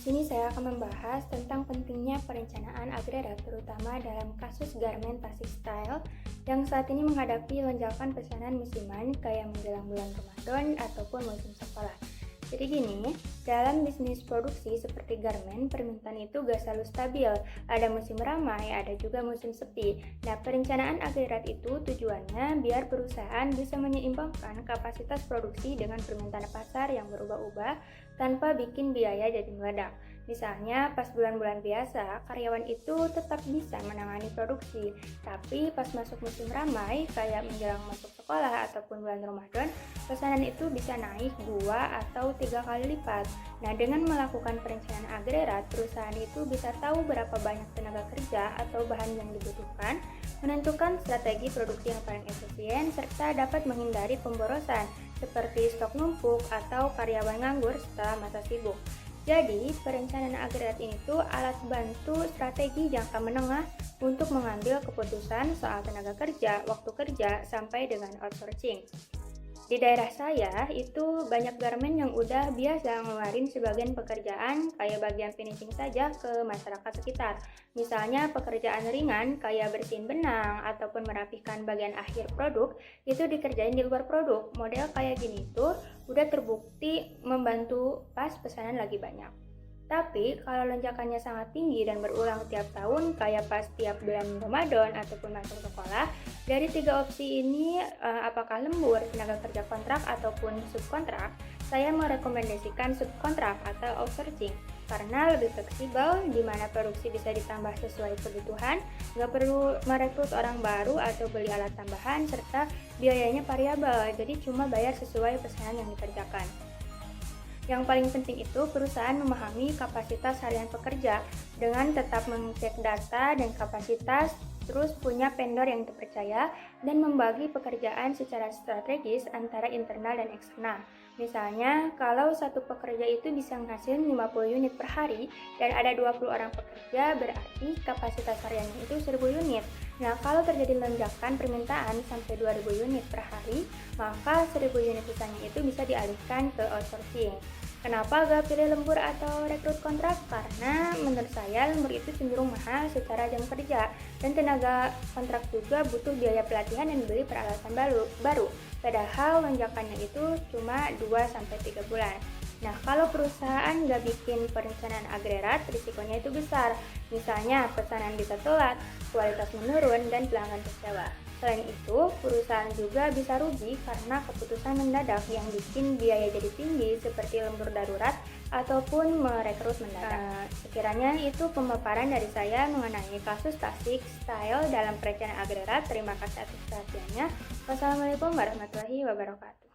sini saya akan membahas tentang pentingnya perencanaan agregat terutama dalam kasus garmen tasik style yang saat ini menghadapi lonjakan pesanan musiman kayak menjelang bulan Ramadan ataupun musim sekolah. Jadi gini, dalam bisnis produksi seperti garmen, permintaan itu gak selalu stabil. Ada musim ramai, ada juga musim sepi. Nah, perencanaan agregat itu tujuannya biar perusahaan bisa menyeimbangkan kapasitas produksi dengan permintaan pasar yang berubah-ubah tanpa bikin biaya jadi meledak. Misalnya, pas bulan-bulan biasa, karyawan itu tetap bisa menangani produksi. Tapi pas masuk musim ramai, kayak menjelang masuk sekolah ataupun bulan Ramadan, pesanan itu bisa naik 2 atau 3 kali lipat. Nah, dengan melakukan perencanaan agregat, perusahaan itu bisa tahu berapa banyak tenaga kerja atau bahan yang dibutuhkan, menentukan strategi produksi yang paling efisien, serta dapat menghindari pemborosan, seperti stok numpuk atau karyawan nganggur setelah masa sibuk. Jadi, perencanaan agregat ini tuh alat bantu strategi jangka menengah untuk mengambil keputusan soal tenaga kerja, waktu kerja, sampai dengan outsourcing. Di daerah saya itu banyak garmen yang udah biasa ngeluarin sebagian pekerjaan kayak bagian finishing saja ke masyarakat sekitar. Misalnya pekerjaan ringan kayak bersihin benang ataupun merapikan bagian akhir produk itu dikerjain di luar produk. Model kayak gini tuh udah terbukti membantu pas pesanan lagi banyak. Tapi kalau lonjakannya sangat tinggi dan berulang tiap tahun kayak pas tiap bulan Ramadan ataupun masuk sekolah, dari 3 opsi ini apakah lembur, tenaga kerja kontrak ataupun subkontrak, saya merekomendasikan subkontrak atau outsourcing karena lebih fleksibel, di mana produksi bisa ditambah sesuai kebutuhan, nggak perlu merekrut orang baru atau beli alat tambahan, serta biayanya variabel, jadi cuma bayar sesuai pesanan yang dikerjakan. Yang paling penting itu perusahaan memahami kapasitas harian pekerja dengan tetap mengecek data dan kapasitas, terus punya vendor yang terpercaya dan membagi pekerjaan secara strategis antara internal dan eksternal. Misalnya, kalau satu pekerja itu bisa menghasilkan 50 unit per hari dan ada 20 orang pekerja, berarti kapasitas hariannya itu 1000 unit. Nah, kalau terjadi lonjakan permintaan sampai 2000 unit per hari, maka 1000 unit sisanya itu bisa dialihkan ke outsourcing. Kenapa gak pilih lembur atau rekrut kontrak? Karena menurut saya lembur itu cenderung mahal secara jam kerja dan tenaga kontrak juga butuh biaya pelatihan dan beli peralatan baru. Padahal lonjakannya itu cuma 2-3 bulan. Nah, kalau perusahaan nggak bikin perencanaan agregat, risikonya itu besar. Misalnya, pesanan bisa telat, kualitas menurun, dan pelanggan kecewa. Selain itu, perusahaan juga bisa rugi karena keputusan mendadak yang bikin biaya jadi tinggi seperti lembur darurat ataupun merekrut mendadak. Sekiranya itu pemaparan dari saya mengenai kasus tasik style dalam perencanaan agregat. Terima kasih atas perhatiannya. Wassalamualaikum warahmatullahi wabarakatuh.